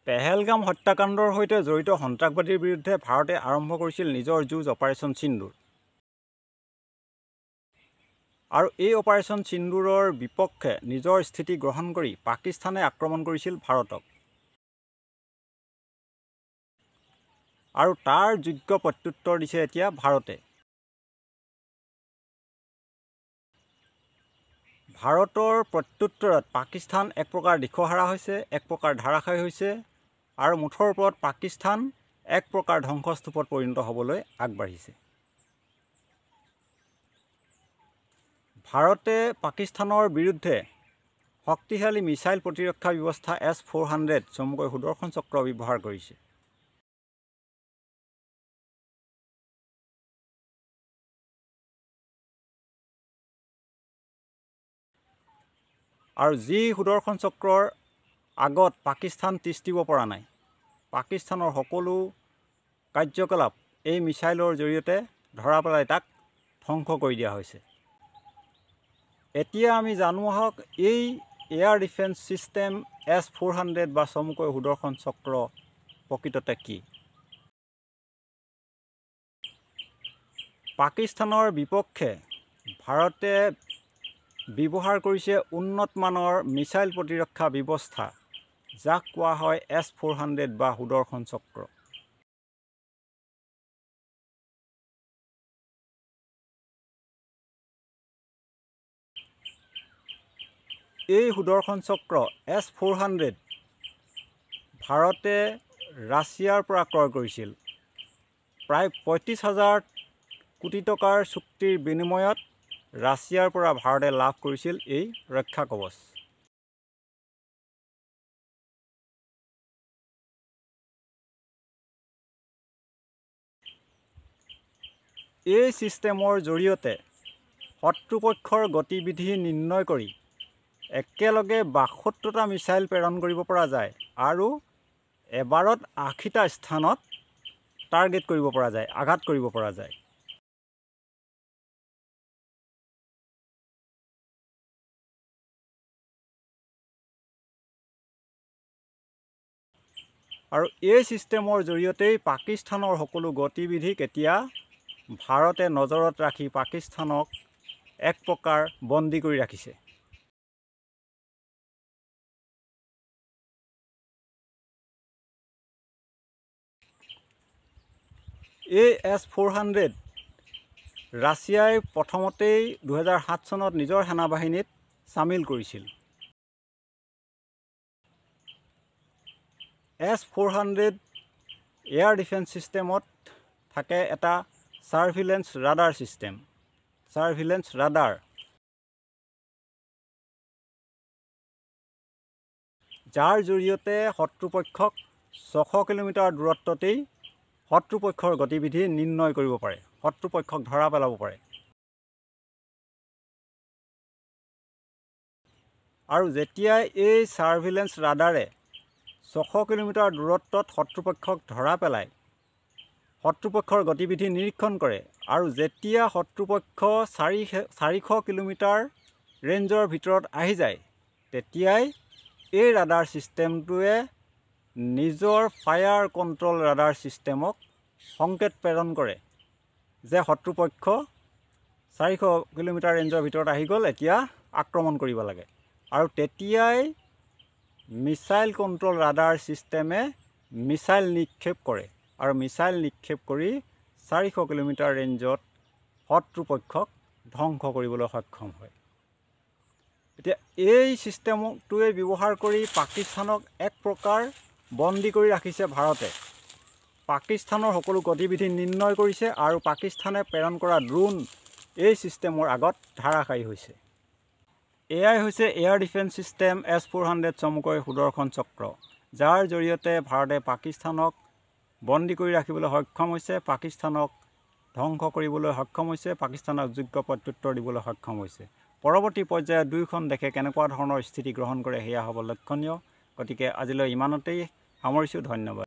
পেহেলগাম হত্যাকাণ্ডৰ সৈতে জড়িত সন্ত্ৰাসবাদীৰ বিৰুদ্ধে ভাৰতে আৰম্ভ কৰিছিল নিজৰ যুঁজ অপাৰেশ্যন সিন্দুৰ। আৰু এই অপাৰেশ্যন সিন্দুৰৰ বিপক্ষে নিজৰ স্থিতি গ্ৰহণ কৰি পাকিস্তানে আক্ৰমণ কৰিছিল ভাৰতক। আৰু তাৰ যোগ্য প্ৰত্যুত্তৰ দিছে এতিয়া ভাৰতে। ভাৰতৰ প্ৰত্যুত্তৰত পাকিস্তান এক প্ৰকাৰ দিশহাৰা হৈছে, এক প্ৰকাৰ ধাৰাশায়ী হৈছে আৰু মুঠৰ ওপৰত পাকিস্তান এক প্ৰকাৰ ধ্বংসস্তূপত পৰিণত হ'বলৈ আগবাঢ়িছে। ভাৰতে পাকিস্তানৰ বিৰুদ্ধে শক্তিশালী মিছাইল প্ৰতিৰক্ষা ব্যৱস্থা S-400 চমুকৈ সুদৰ্শন চক্ৰ ব্যৱহাৰ কৰিছে। আৰু যি সুদৰ্শন চক্ৰৰ আগত পাকিস্তান তিষ্ঠ দিব পৰা নাই, পাকিস্তানৰ সকলো কাৰ্যকলাপ এই মিছাইলৰ জৰিয়তে ধৰা পেলাই তাক ধ্বংস কৰি দিয়া হৈছে। এতিয়া আমি জানো আহক এই এয়াৰ ডিফেন্স চিষ্টেম S-400 বা চমুকৈ সুদৰ্শন চক্ৰ প্ৰকৃততে কি। পাকিস্তানৰ বিপক্ষে ভাৰতে ব্যৱহাৰ কৰিছে উন্নত মানৰ মিছাইল প্ৰতিৰক্ষা ব্যৱস্থা, যাক কোৱা হয় S-400 বা সুদৰ্শন চক্ৰ। এই সুদৰ্শন চক্ৰ S-400 ভাৰতে ৰাছিয়াৰ পৰা ক্ৰয় কৰিছিল। প্ৰায় 35,000 কোটি টকাৰ চুক্তিৰ বিনিময়ত ৰাছিয়াৰ পৰা ভাৰতে লাভ কৰিছিল এই ৰক্ষা কৱচ। এই ছিষ্টেমৰ জৰিয়তে শত্ৰুপক্ষৰ গতিবিধি নিৰ্ণয় কৰি একেলগে 72টা মিছাইল প্ৰেৰণ কৰিব পৰা যায় আৰু এবাৰত 80টা স্থানত টাৰ্গেট কৰিব পৰা যায়, আঘাত কৰিব পৰা যায়। আৰু এই ছিষ্টেমৰ জৰিয়তেই পাকিস্তানৰ সকলো গতিবিধিক এতিয়া ভাৰতে নজৰত ৰাখি পাকিস্তানক এক প্ৰকাৰ বন্দী কৰি ৰাখিছে। এই S-400 ৰাছিয়াই প্ৰথমতেই 2007 চনত নিজৰ সেনাবাহিনীত চামিল কৰিছিল। S-400 এয়াৰ ডিফেন্স চিষ্টেমত থাকে এটা surveillance radar system, surveillance radar, যাৰ জৰিয়তে শত্ৰুপক্ষক 600 কিলোমিটাৰ দূৰত্বতেই শত্ৰুপক্ষৰ গতিবিধি নিৰ্ণয় কৰিব পাৰে, শত্ৰুপক্ষক ধৰা পেলাব পাৰে। আৰু যেতিয়াই এই ছাৰ্ভিলেন্স ৰাডাৰে 600 কিলোমিটাৰ দূৰত্বত শত্ৰুপক্ষক ধৰা পেলায়, শত্ৰুপক্ষৰ গতিবিধি নিৰীক্ষণ কৰে আৰু যেতিয়া শত্ৰুপক্ষ 400 কিলোমিটাৰ ৰেঞ্জৰ ভিতৰত আহি যায়, তেতিয়াই এই ৰাডাৰ ছিষ্টেমটোৱে নিজৰ ফায়াৰ কণ্ট্ৰল ৰাডাৰ ছিষ্টেমক সংকেত প্ৰেৰণ কৰে যে শত্ৰুপক্ষ 400 কিলোমিটাৰ ৰেঞ্জৰ ভিতৰত আহি গ'ল, এতিয়া আক্ৰমণ কৰিব লাগে। আৰু তেতিয়াই মিছাইল কণ্ট্ৰল ৰাডাৰ ছিষ্টেমে মিছাইল নিক্ষেপ কৰে আৰু মিছাইল নিক্ষেপ কৰি 400 কিলোমিটাৰ ৰেঞ্জত শত্ৰুপক্ষক ধ্বংস কৰিবলৈ সক্ষম হয়। এতিয়া এই ছিষ্টেমটোৱে ব্যৱহাৰ কৰি পাকিস্তানক এক প্ৰকাৰ বন্দী কৰি ৰাখিছে ভাৰতে। পাকিস্তানৰ সকলো গতিবিধি নিৰ্ণয় কৰিছে আৰু পাকিস্তানে প্ৰেৰণ কৰা ড্ৰোন এই ছিষ্টেমৰ আগত ধাৰাশায়ী হৈছে। এয়াই হৈছে এয়াৰ ডিফেন্স চিষ্টেম S-400 চমুকৈ সুদৰ্শন চক্ৰ, যাৰ জৰিয়তে ভাৰতে পাকিস্তানক বন্দী কৰি ৰাখিবলৈ সক্ষম হৈছে, পাকিস্তানক ধ্বংস কৰিবলৈ সক্ষম হৈছে, পাকিস্তানক যোগ্য প্ৰত্যুত্তৰ দিবলৈ সক্ষম হৈছে। পৰৱৰ্তী পৰ্যায়ত দুয়োখন দেশে কেনেকুৱা ধৰণৰ স্থিতি গ্ৰহণ কৰে সেয়া হ'ব লক্ষণীয়। গতিকে আজিলৈ ইমানতেই সামৰিছোঁ। ধন্যবাদ।